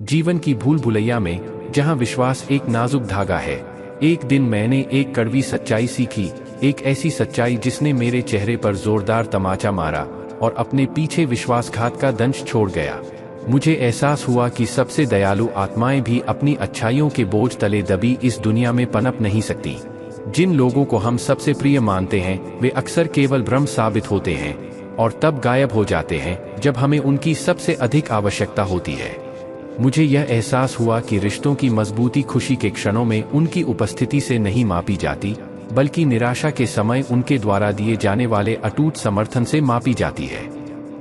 जीवन की भूल भुलैया में, जहां विश्वास एक नाजुक धागा है, एक दिन मैंने एक कड़वी सच्चाई सीखी, एक ऐसी सच्चाई जिसने मेरे चेहरे पर जोरदार तमाचा मारा और अपने पीछे विश्वासघात का दंश छोड़ गया। मुझे एहसास हुआ कि सबसे दयालु आत्माएं भी अपनी अच्छाइयों के बोझ तले दबी इस दुनिया में पनप नहीं सकती। जिन लोगों को हम सबसे प्रिय मानते हैं वे अक्सर केवल भ्रम साबित होते हैं और तब गायब हो जाते हैं जब हमें उनकी सबसे अधिक आवश्यकता होती है। मुझे यह एहसास हुआ कि रिश्तों की मजबूती खुशी के क्षणों में उनकी उपस्थिति से नहीं मापी जाती, बल्कि निराशा के समय उनके द्वारा दिए जाने वाले अटूट समर्थन से मापी जाती है।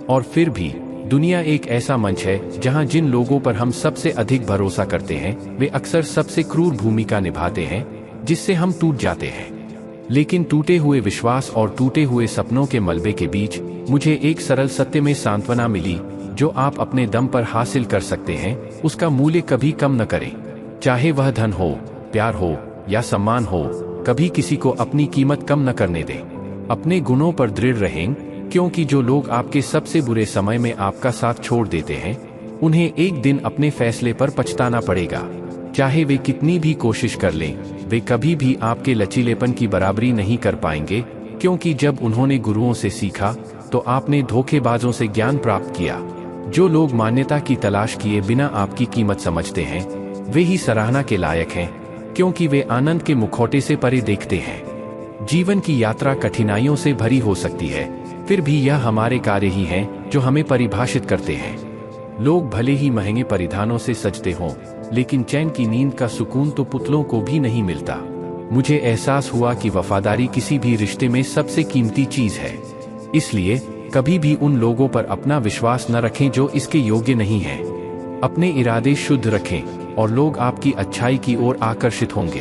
और फिर भी दुनिया एक ऐसा मंच है जहां जिन लोगों पर हम सबसे अधिक भरोसा करते हैं वे अक्सर सबसे क्रूर भूमिका निभाते हैं, जिससे हम टूट जाते हैं। लेकिन टूटे हुए विश्वास और टूटे हुए सपनों के मलबे के बीच मुझे एक सरल सत्य में सांत्वना मिली, जो आप अपने दम पर हासिल कर सकते हैं उसका मूल्य कभी कम न करें। चाहे वह धन हो, प्यार हो या सम्मान हो, कभी किसी को अपनी कीमत कम न करने दें। अपने गुणों पर दृढ़ रहें, क्योंकि जो लोग आपके सबसे बुरे समय में आपका साथ छोड़ देते हैं उन्हें एक दिन अपने फैसले पर पछताना पड़ेगा। चाहे वे कितनी भी कोशिश कर लें, वे कभी भी आपके लचीलेपन की बराबरी नहीं कर पाएंगे, क्योंकि जब उन्होंने गुरुओं से सीखा तो आपने धोखेबाजों से ज्ञान प्राप्त किया। जो लोग मान्यता की तलाश किए बिना आपकी कीमत समझते हैं वे ही सराहना के लायक हैं, क्योंकि वे आनंद के मुखौटे से परे देखते हैं। जीवन की यात्रा कठिनाइयों से भरी हो सकती है, फिर भी यह हमारे कार्य ही हैं जो हमें परिभाषित करते हैं। लोग भले ही महंगे परिधानों से सजते हों, लेकिन चैन की नींद का सुकून तो पुतलों को भी नहीं मिलता। मुझे एहसास हुआ कि वफादारी किसी भी रिश्ते में सबसे कीमती चीज है। इसलिए कभी भी उन लोगों पर अपना विश्वास न रखें जो इसके योग्य नहीं हैं। अपने इरादे शुद्ध रखें और लोग आपकी अच्छाई की ओर आकर्षित होंगे।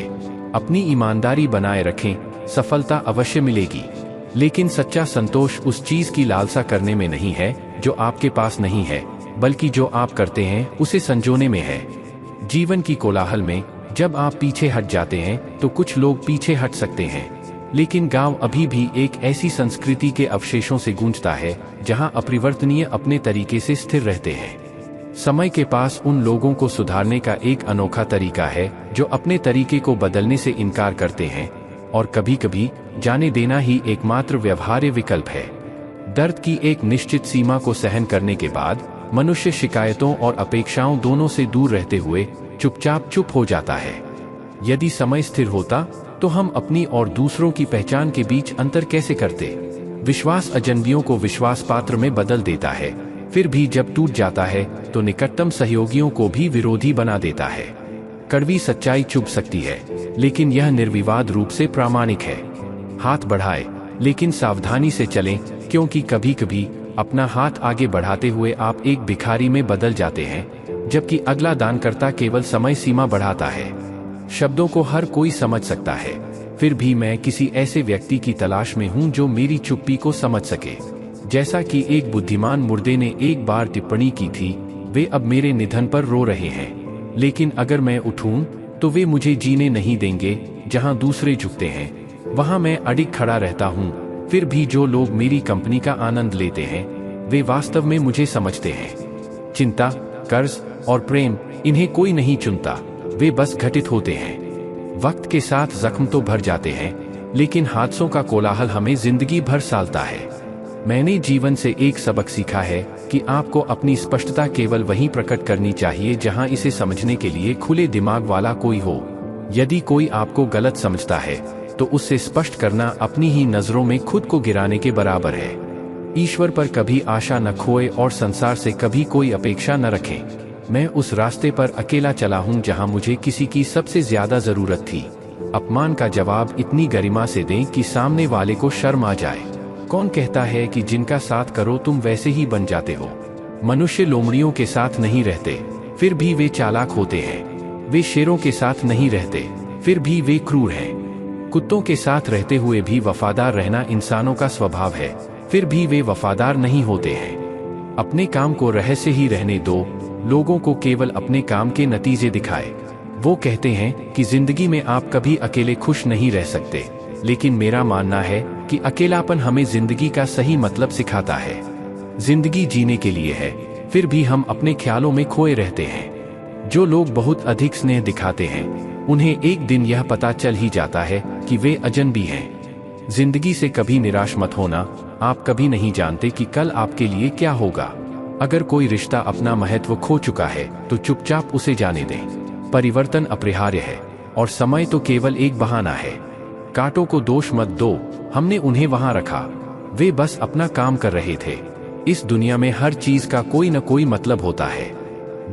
अपनी ईमानदारी बनाए रखें, सफलता अवश्य मिलेगी। लेकिन सच्चा संतोष उस चीज की लालसा करने में नहीं है जो आपके पास नहीं है, बल्कि जो आप करते हैं उसे संजोने में है। जीवन की कोलाहल में जब आप पीछे हट जाते हैं तो कुछ लोग पीछे हट सकते हैं, लेकिन गांव अभी भी एक ऐसी संस्कृति के अवशेषों से गूंजता है जहां अपरिवर्तनीय अपने तरीके से स्थिर रहते हैं। समय के पास उन लोगों को सुधारने का एक अनोखा तरीका है जो अपने तरीके को बदलने से इनकार करते हैं, और कभी कभी जाने देना ही एकमात्र व्यवहार्य विकल्प है। दर्द की एक निश्चित सीमा को सहन करने के बाद मनुष्य शिकायतों और अपेक्षाओं दोनों से दूर रहते हुए चुपचाप चुप हो जाता है। यदि समय स्थिर होता तो हम अपनी और दूसरों की पहचान के बीच अंतर कैसे करते? विश्वास अजनबियों को विश्वास पात्र में बदल देता है, फिर भी जब टूट जाता है तो निकटतम सहयोगियों को भी विरोधी बना देता है। कड़वी सच्चाई चुभ सकती है, लेकिन यह निर्विवाद रूप से प्रामाणिक है। हाथ बढ़ाए, लेकिन सावधानी से चलें, क्योंकि कभी कभी अपना हाथ आगे बढ़ाते हुए आप एक भिखारी में बदल जाते हैं, जबकि अगला दानकर्ता केवल समय सीमा बढ़ाता है। शब्दों को हर कोई समझ सकता है, फिर भी मैं किसी ऐसे व्यक्ति की तलाश में हूं जो मेरी चुप्पी को समझ सके। जैसा कि एक बुद्धिमान मुर्दे ने एक बार टिप्पणी की थी, वे अब मेरे निधन पर रो रहे हैं, लेकिन अगर मैं उठूं तो वे मुझे जीने नहीं देंगे। जहां दूसरे झुकते हैं वहां मैं अडिग खड़ा रहता हूं। फिर भी जो लोग मेरी कंपनी का आनंद लेते हैं वे वास्तव में मुझे समझते हैं। चिंता, कर्ज और प्रेम, इन्हें कोई नहीं चुनता, वे बस घटित होते हैं। वक्त के साथ जख्म तो भर जाते हैं, लेकिन हादसों का कोलाहल हमें जिंदगी भर सालता है। मैंने जीवन से एक सबक सीखा है कि आपको अपनी स्पष्टता केवल वहीं प्रकट करनी चाहिए जहां इसे समझने के लिए खुले दिमाग वाला कोई हो। यदि कोई आपको गलत समझता है तो उससे स्पष्ट करना अपनी ही नजरों में खुद को गिराने के बराबर है। ईश्वर पर कभी आशा न खोए और संसार से कभी कोई अपेक्षा न रखें। मैं उस रास्ते पर अकेला चला हूं जहां मुझे किसी की सबसे ज्यादा जरूरत थी। अपमान का जवाब इतनी गरिमा से दें कि सामने वाले को शर्म आ जाए। कौन कहता है कि जिनका साथ करो तुम वैसे ही बन जाते हो? मनुष्य लोमड़ियों के साथ नहीं रहते, फिर भी वे चालाक होते हैं। वे शेरों के साथ नहीं रहते, फिर भी वे क्रूर हैं। कुत्तों के साथ रहते हुए भी वफादार रहना इंसानों का स्वभाव है, फिर भी वे वफादार नहीं होते हैं। अपने काम को रहस्य ही रहने दो, लोगों को केवल अपने काम के नतीजे दिखाए। वो कहते हैं कि जिंदगी में आप कभी अकेले खुश नहीं रह सकते, लेकिन मेरा मानना है कि अकेलापन हमें जिंदगी का सही मतलब सिखाता है। जिंदगी जीने के लिए है, फिर भी हम अपने ख्यालों में खोए रहते हैं। जो लोग बहुत अधिक स्नेह दिखाते हैं उन्हें एक दिन यह पता चल ही जाता है कि वे अजनबी हैं। जिंदगी से कभी निराश मत होना, आप कभी नहीं जानते कि कल आपके लिए क्या होगा। अगर कोई रिश्ता अपना महत्व खो चुका है तो चुपचाप उसे जाने दें। परिवर्तन अपरिहार्य है और समय तो केवल एक बहाना है। कांटों को दोष मत दो, हमने उन्हें वहां रखा, वे बस अपना काम कर रहे थे। इस दुनिया में हर चीज का कोई न कोई मतलब होता है।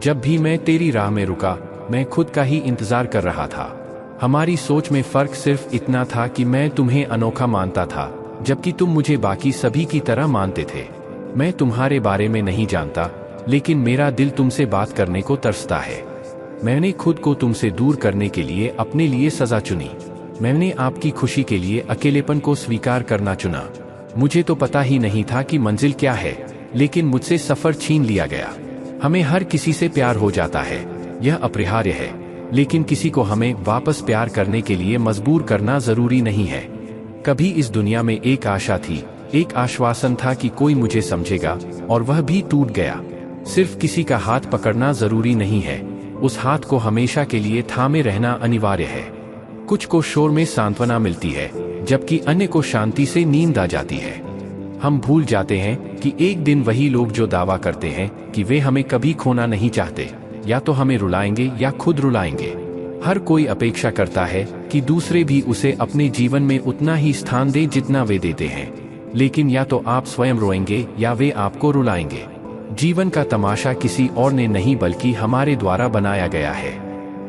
जब भी मैं तेरी राह में रुका, मैं खुद का ही इंतजार कर रहा था। हमारी सोच में फर्क सिर्फ इतना था कि मैं तुम्हें अनोखा मानता था, जबकि तुम मुझे बाकी सभी की तरह मानते थे। मैं तुम्हारे बारे में नहीं जानता, लेकिन मेरा दिल तुमसे बात करने को तरसता है। मैंने खुद को तुमसे दूर करने के लिए अपने लिए सजा चुनी। मैंने आपकी खुशी के लिए अकेलेपन को स्वीकार करना चुना। मुझे तो पता ही नहीं था कि मंजिल क्या है, लेकिन मुझसे सफर छीन लिया गया। हमें हर किसी से प्यार हो जाता है, यह अपरिहार्य है, लेकिन किसी को हमें वापस प्यार करने के लिए मजबूर करना जरूरी नहीं है। कभी इस दुनिया में एक आशा थी, एक आश्वासन था कि कोई मुझे समझेगा, और वह भी टूट गया। सिर्फ किसी का हाथ पकड़ना जरूरी नहीं है, उस हाथ को हमेशा के लिए थामे रहना अनिवार्य है। कुछ को शोर में सांत्वना मिलती है, जबकि अन्य को शांति से नींद आ जाती है। हम भूल जाते हैं कि एक दिन वही लोग जो दावा करते हैं कि वे हमें कभी खोना नहीं चाहते, या तो हमें रुलाएंगे या खुद रुलाएंगे। हर कोई अपेक्षा करता है कि दूसरे भी उसे अपने जीवन में उतना ही स्थान दे जितना वे देते हैं, लेकिन या तो आप स्वयं रोएंगे या वे आपको रुलाएंगे। जीवन का तमाशा किसी और ने नहीं बल्कि हमारे द्वारा बनाया गया है।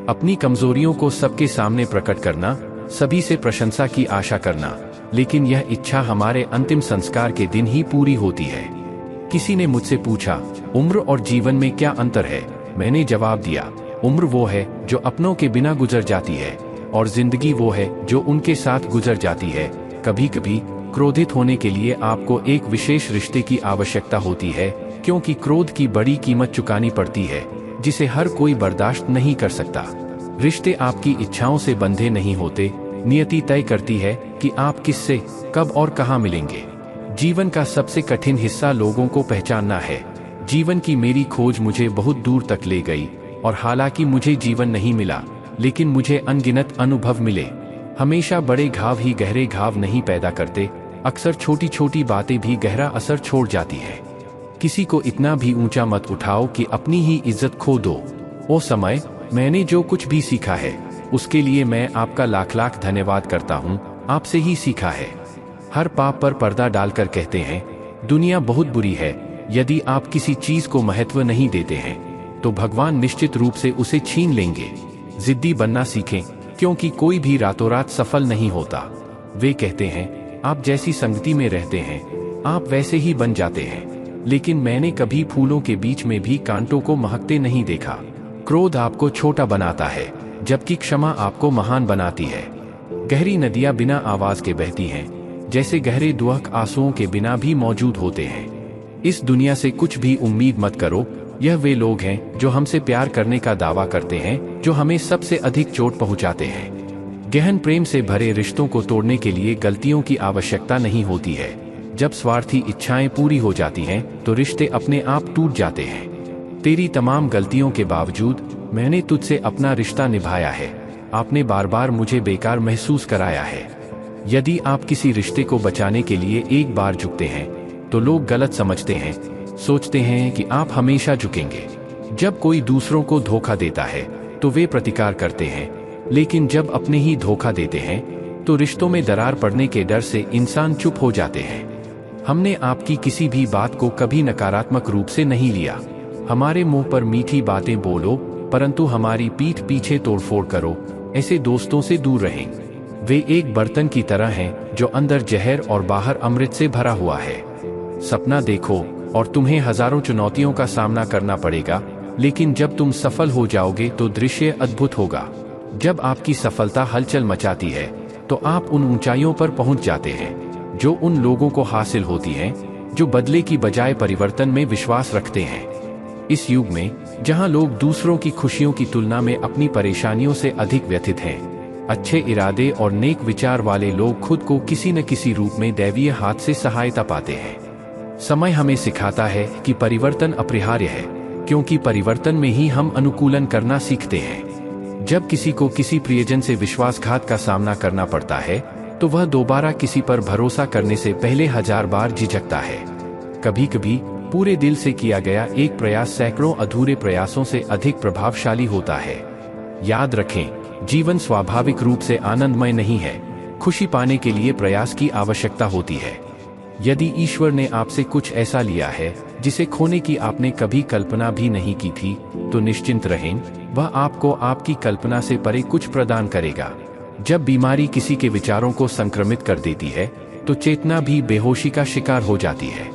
अपनी कमजोरियों को सबके सामने प्रकट करना, सभी से प्रशंसा की आशा करना, लेकिन यह इच्छा हमारे अंतिम संस्कार के दिन ही पूरी होती है। किसी ने मुझसे पूछा, उम्र और जीवन में क्या अंतर है? मैंने जवाब दिया, उम्र वो है जो अपनों के बिना गुजर जाती है, और जिंदगी वो है जो उनके साथ गुजर जाती है। कभी कभी क्रोधित होने के लिए आपको एक विशेष रिश्ते की आवश्यकता होती है, क्योंकि क्रोध की बड़ी कीमत चुकानी पड़ती है, जिसे हर कोई बर्दाश्त नहीं कर सकता। रिश्ते आपकी इच्छाओं से बंधे नहीं होते, नियति तय करती है कि आप किससे, कब और कहां मिलेंगे। जीवन का सबसे कठिन हिस्सा लोगों को पहचानना है। जीवन की मेरी खोज मुझे बहुत दूर तक ले गई, और हालांकि मुझे जीवन नहीं मिला, लेकिन मुझे अनगिनत अनुभव मिले। हमेशा बड़े घाव ही गहरे घाव नहीं पैदा करते, अक्सर छोटी छोटी बातें भी गहरा असर छोड़ जाती है। किसी को इतना भी ऊंचा मत उठाओ कि अपनी ही इज्जत खो दो। ओ समय, मैंने जो कुछ भी सीखा है उसके लिए मैं आपका लाख लाख धन्यवाद करता हूँ। आपसे ही सीखा है। हर पाप पर पर्दा डालकर कहते हैं, दुनिया बहुत बुरी है। यदि आप किसी चीज को महत्व नहीं देते हैं तो भगवान निश्चित रूप से उसे छीन लेंगे। जिद्दी बनना सीखें, क्योंकि कोई भी रातों रात सफल नहीं होता। वे कहते हैं, आप जैसी संगति में रहते हैं आप वैसे ही बन जाते हैं, लेकिन मैंने कभी फूलों के बीच में भी कांटों को महकते नहीं देखा। क्रोध आपको छोटा बनाता है, जबकि क्षमा आपको महान बनाती है। गहरी नदियां बिना आवाज के बहती हैं, जैसे गहरे दुख आंसुओं के बिना भी मौजूद होते हैं। इस दुनिया से कुछ भी उम्मीद मत करो। यह वे लोग हैं जो हमसे प्यार करने का दावा करते हैं, जो हमें सबसे अधिक चोट पहुंचाते हैं। गहन प्रेम से भरे रिश्तों को तोड़ने के लिए गलतियों की आवश्यकता नहीं होती है। जब स्वार्थी इच्छाएं पूरी हो जाती हैं तो रिश्ते अपने आप टूट जाते हैं। तेरी तमाम गलतियों के बावजूद मैंने तुझसे अपना रिश्ता निभाया है। आपने बार बार मुझे बेकार महसूस कराया है। यदि आप किसी रिश्ते को बचाने के लिए एक बार झुकते हैं तो लोग गलत समझते हैं, सोचते हैं कि आप हमेशा झुकेंगे। जब कोई दूसरों को धोखा देता है तो वे प्रतिकार करते हैं, लेकिन जब अपने ही धोखा देते हैं तो रिश्तों में दरार पड़ने के डर से इंसान चुप हो जाते हैं। हमने आपकी किसी भी बात को कभी नकारात्मक रूप से नहीं लिया। हमारे मुंह पर मीठी बातें बोलो, परंतु हमारी पीठ पीछे तोड़फोड़ करो, ऐसे दोस्तों से दूर रहें। वे एक बर्तन की तरह हैं जो अंदर जहर और बाहर अमृत से भरा हुआ है। सपना देखो और तुम्हें हजारों चुनौतियों का सामना करना पड़ेगा, लेकिन जब तुम सफल हो जाओगे तो दृश्य अद्भुत होगा। जब आपकी सफलता हलचल मचाती है तो आप उन ऊंचाइयों पर पहुंच जाते हैं जो उन लोगों को हासिल होती हैं जो बदले की बजाय परिवर्तन में विश्वास रखते हैं। इस युग में जहां लोग दूसरों की खुशियों की तुलना में अपनी परेशानियों से अधिक व्यथित हैं, अच्छे इरादे और नेक विचार वाले लोग खुद को किसी न किसी रूप में दैवीय हाथ से सहायता पाते हैं। समय हमें सिखाता है कि परिवर्तन अपरिहार्य है, क्योंकि परिवर्तन में ही हम अनुकूलन करना सीखते हैं। जब किसी को किसी प्रियजन से विश्वासघात का सामना करना पड़ता है तो वह दोबारा किसी पर भरोसा करने से पहले 1000 बार झिझकता है। कभी कभी पूरे दिल से किया गया एक प्रयास सैकड़ों अधूरे प्रयासों से अधिक प्रभावशाली होता है। याद रखें, जीवन स्वाभाविक रूप से आनंदमय नहीं है। खुशी पाने के लिए प्रयास की आवश्यकता होती है। यदि ईश्वर ने आपसे कुछ ऐसा लिया है जिसे खोने की आपने कभी कल्पना भी नहीं की थी, तो निश्चिंत रहें, वह आपको आपकी कल्पना से परे कुछ प्रदान करेगा। जब बीमारी किसी के विचारों को संक्रमित कर देती है तो चेतना भी बेहोशी का शिकार हो जाती है।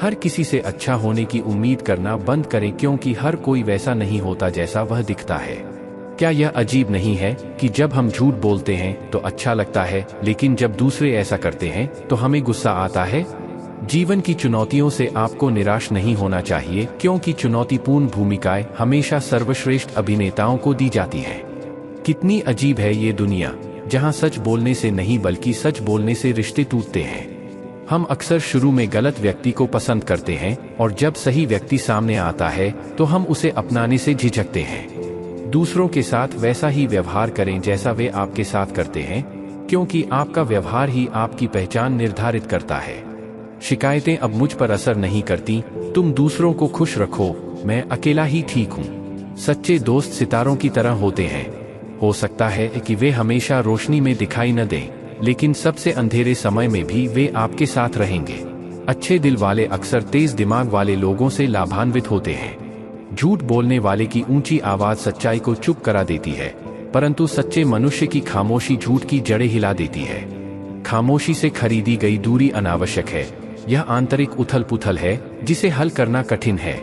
हर किसी से अच्छा होने की उम्मीद करना बंद करें, क्योंकि हर कोई वैसा नहीं होता जैसा वह दिखता है। क्या यह अजीब नहीं है कि जब हम झूठ बोलते हैं तो अच्छा लगता है, लेकिन जब दूसरे ऐसा करते हैं तो हमें गुस्सा आता है? जीवन की चुनौतियों से आपको निराश नहीं होना चाहिए, क्योंकि चुनौतीपूर्ण भूमिकाएं हमेशा सर्वश्रेष्ठ अभिनेताओं को दी जाती हैं। कितनी अजीब है ये दुनिया, जहां सच बोलने से नहीं बल्कि सच बोलने से रिश्ते टूटते हैं। हम अक्सर शुरू में गलत व्यक्ति को पसंद करते हैं और जब सही व्यक्ति सामने आता है तो हम उसे अपनाने से झिझकते हैं। दूसरों के साथ वैसा ही व्यवहार करें जैसा वे आपके साथ करते हैं, क्योंकि आपका व्यवहार ही आपकी पहचान निर्धारित करता है। शिकायतें अब मुझ पर असर नहीं करती, तुम दूसरों को खुश रखो, मैं अकेला ही ठीक हूँ। सच्चे दोस्त सितारों की तरह होते हैं। हो सकता है कि वे हमेशा रोशनी में दिखाई न दें, लेकिन सबसे अंधेरे समय में भी वे आपके साथ रहेंगे। अच्छे दिल वाले अक्सर तेज दिमाग वाले लोगों से लाभान्वित होते हैं। झूठ बोलने वाले की ऊंची आवाज सच्चाई को चुप करा देती है, परंतु सच्चे मनुष्य की खामोशी झूठ की जड़ें हिला देती है। खामोशी से खरीदी गई दूरी अनावश्यक है। यह आंतरिक उथल पुथल है जिसे हल करना कठिन है।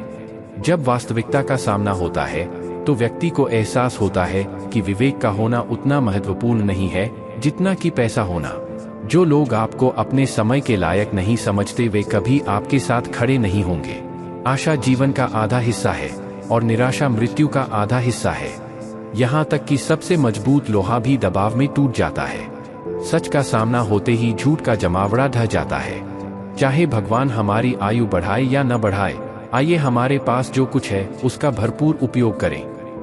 जब वास्तविकता का सामना होता है तो व्यक्ति को एहसास होता है कि विवेक का होना उतना महत्वपूर्ण नहीं है जितना कि पैसा होना। जो लोग आपको अपने समय के लायक नहीं समझते वे कभी आपके साथ खड़े नहीं होंगे। आशा जीवन का आधा हिस्सा है और निराशा मृत्यु का आधा हिस्सा है। यहाँ तक कि सबसे मजबूत लोहा भी दबाव में टूट जाता है। सच का सामना होते ही झूठ का जमावड़ा ढह जाता है। चाहे भगवान हमारी आयु बढ़ाए या न बढ़ाए, आइए हमारे पास जो कुछ है उसका भरपूर उपयोग करें।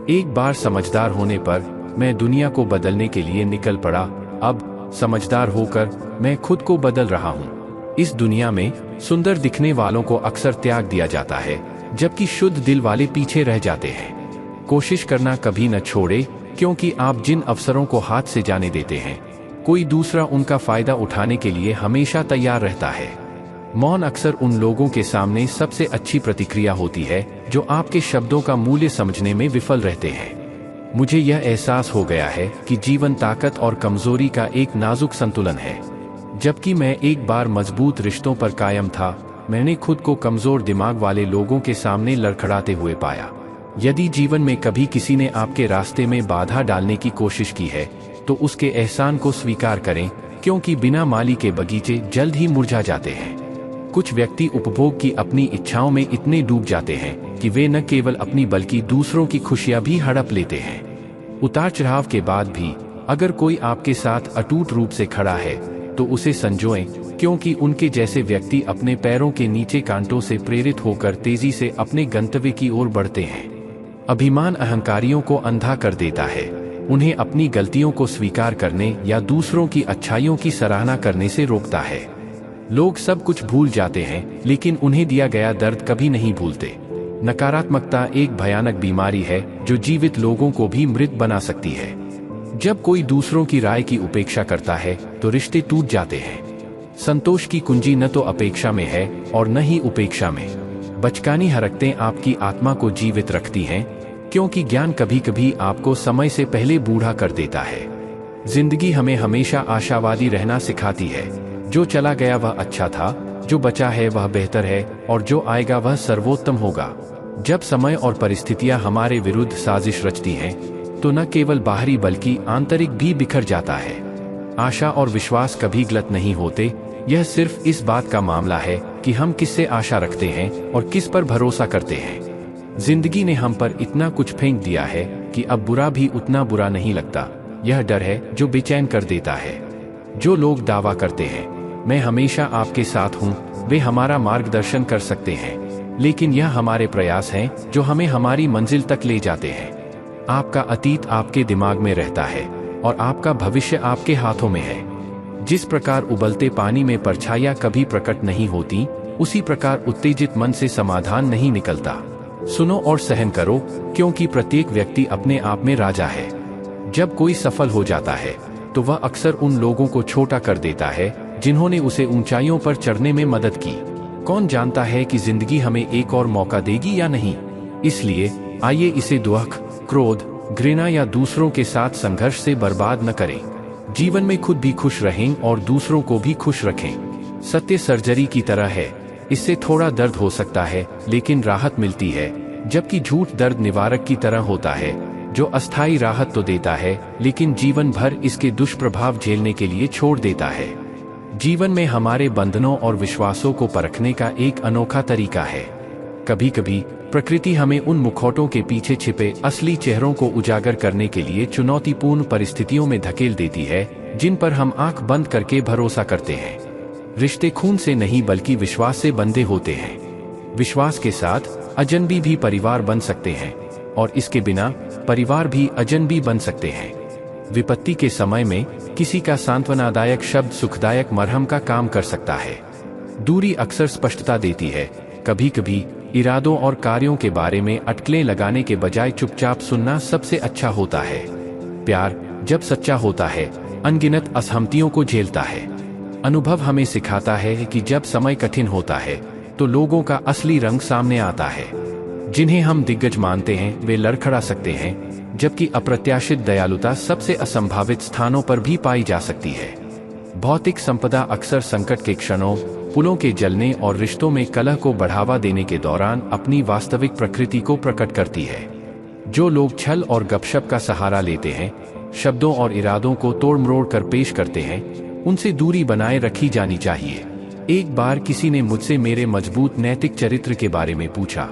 एक बार समझदार होने पर मैं दुनिया को बदलने के लिए निकल पड़ा। अब समझदार होकर मैं खुद को बदल रहा हूँ। इस दुनिया में सुंदर दिखने वालों को अक्सर त्याग दिया जाता है, जबकि शुद्ध दिल वाले पीछे रह जाते हैं। कोशिश करना कभी न छोड़े, क्योंकि आप जिन अवसरों को हाथ से जाने देते हैं, कोई दूसरा उनका फायदा उठाने के लिए हमेशा तैयार रहता है। मौन अक्सर उन लोगों के सामने सबसे अच्छी प्रतिक्रिया होती है जो आपके शब्दों का मूल्य समझने में विफल रहते हैं। मुझे यह एहसास हो गया है कि जीवन ताकत और कमजोरी का एक नाजुक संतुलन है। जबकि मैं एक बार मजबूत रिश्तों पर कायम था, मैंने खुद को कमजोर दिमाग वाले लोगों के सामने लड़खड़ाते हुए पाया। यदि जीवन में कभी किसी ने आपके रास्ते में बाधा डालने की कोशिश की है तो उसके एहसान को स्वीकार करें, क्योंकि बिना माली के बगीचे जल्द ही मुरझा जाते हैं। कुछ व्यक्ति उपभोग की अपनी इच्छाओं में इतने डूब जाते हैं कि वे न केवल अपनी बल्कि दूसरों की खुशियां भी हड़प लेते हैं। उतार चढ़ाव के बाद भी अगर कोई आपके साथ अटूट रूप से खड़ा है तो उसे संजोएं, क्योंकि उनके जैसे व्यक्ति अपने पैरों के नीचे कांटों से प्रेरित होकर तेजी से अपने गंतव्य की ओर बढ़ते हैं। अभिमान अहंकारियों को अंधा कर देता है। उन्हें अपनी गलतियों को स्वीकार करने या दूसरों की अच्छाइयों की सराहना करने से रोकता है। लोग सब कुछ भूल जाते हैं, लेकिन उन्हें दिया गया दर्द कभी नहीं भूलते। नकारात्मकता एक भयानक बीमारी है जो जीवित लोगों को भी मृत बना सकती है। जब कोई दूसरों की राय की उपेक्षा करता है तो रिश्ते टूट जाते हैं। संतोष की कुंजी न तो अपेक्षा में है और न ही उपेक्षा में। बचकानी हरकतें आपकी आत्मा को जीवित रखती हैं, क्योंकि ज्ञान कभी कभी आपको समय से पहले बूढ़ा कर देता है। जिंदगी हमें हमेशा आशावादी रहना सिखाती है। जो चला गया वह अच्छा था, जो बचा है वह बेहतर है, और जो आएगा वह सर्वोत्तम होगा। जब समय और परिस्थितियां हमारे विरुद्ध साजिश रचती हैं, तो न केवल बाहरी बल्कि आंतरिक भी बिखर जाता है। आशा और विश्वास कभी गलत नहीं होते। यह सिर्फ इस बात का मामला है कि हम किससे आशा रखते हैं और किस पर भरोसा करते हैं। जिंदगी ने हम पर इतना कुछ फेंक दिया है कि अब बुरा भी उतना बुरा नहीं लगता। यह डर है जो बेचैन कर देता है। जो लोग दावा करते हैं मैं हमेशा आपके साथ हूँ, वे हमारा मार्गदर्शन कर सकते हैं, लेकिन यह हमारे प्रयास हैं जो हमें हमारी मंजिल तक ले जाते हैं। आपका अतीत आपके दिमाग में रहता है और आपका भविष्य आपके हाथों में है। जिस प्रकार उबलते पानी में परछाइयां कभी प्रकट नहीं होती, उसी प्रकार उत्तेजित मन से समाधान नहीं निकलता। सुनो और सहन करो, क्योंकि प्रत्येक व्यक्ति अपने आप में राजा है। जब कोई सफल हो जाता है तो वह अक्सर उन लोगों को छोटा कर देता है जिन्होंने उसे ऊंचाइयों पर चढ़ने में मदद की। कौन जानता है कि जिंदगी हमें एक और मौका देगी या नहीं। इसलिए आइए इसे दुख, क्रोध, घृणा या दूसरों के साथ संघर्ष से बर्बाद न करें। जीवन में खुद भी खुश रहें और दूसरों को भी खुश रखें। सत्य सर्जरी की तरह है, इससे थोड़ा दर्द हो सकता है लेकिन राहत मिलती है, जबकि झूठ दर्द निवारक की तरह होता है जो अस्थायी राहत तो देता है लेकिन जीवन भर इसके दुष्प्रभाव झेलने के लिए छोड़ देता है। जीवन में हमारे बंधनों और विश्वासों को परखने का एक अनोखा तरीका है। कभी कभी प्रकृति हमें उन मुखौटों के पीछे छिपे असली चेहरों को उजागर करने के लिए चुनौतीपूर्ण परिस्थितियों में धकेल देती है जिन पर हम आंख बंद करके भरोसा करते हैं। रिश्ते खून से नहीं बल्कि विश्वास से बंधे होते हैं। विश्वास के साथ अजनबी भी परिवार बन सकते हैं और इसके बिना परिवार भी अजनबी बन सकते हैं। विपत्ति के समय में किसी का सांत्वनादायक शब्द सुखदायक मरहम का काम कर सकता है। दूरी अक्सर स्पष्टता देती है। कभी कभी इरादों और कार्यों के बारे में अटकलें लगाने के बजाय चुपचाप सुनना सबसे अच्छा होता है। प्यार जब सच्चा होता है अनगिनत असहमतियों को झेलता है। अनुभव हमें सिखाता है कि जब समय कठिन होता है तो लोगों का असली रंग सामने आता है। जिन्हें हम दिग्गज मानते हैं वे लड़खड़ा सकते हैं, जबकि अप्रत्याशित दयालुता सबसे असंभावित स्थानों पर भी पाई जा सकती है। भौतिक संपदा अक्सर संकट के क्षणों, पुलों के जलने और रिश्तों में कलह को बढ़ावा देने के दौरान अपनी वास्तविक प्रकृति को प्रकट करती है। जो लोग छल और गपशप का सहारा लेते हैं, शब्दों और इरादों को तोड़-मरोड़ कर पेश करते हैं, उनसे दूरी बनाए रखी जानी चाहिए। एक बार किसी ने मुझसे मेरे मजबूत नैतिक चरित्र के बारे में पूछा।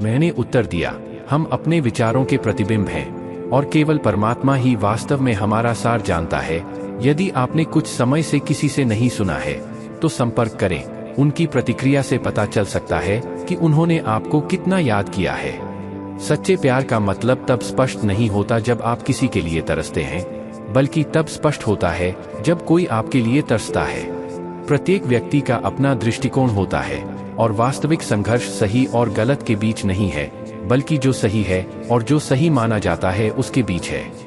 मैंने उत्तर दिया, हम अपने विचारों के प्रतिबिंब हैं और केवल परमात्मा ही वास्तव में हमारा सार जानता है। यदि आपने कुछ समय से किसी से नहीं सुना है तो संपर्क करें। उनकी प्रतिक्रिया से पता चल सकता है कि उन्होंने आपको कितना याद किया है। सच्चे प्यार का मतलब तब स्पष्ट नहीं होता जब आप किसी के लिए तरसते हैं, बल्कि तब स्पष्ट होता है जब कोई आपके लिए तरसता है। प्रत्येक व्यक्ति का अपना दृष्टिकोण होता है और वास्तविक संघर्ष सही और गलत के बीच नहीं है, बल्कि जो सही है और जो सही माना जाता है उसके बीच है।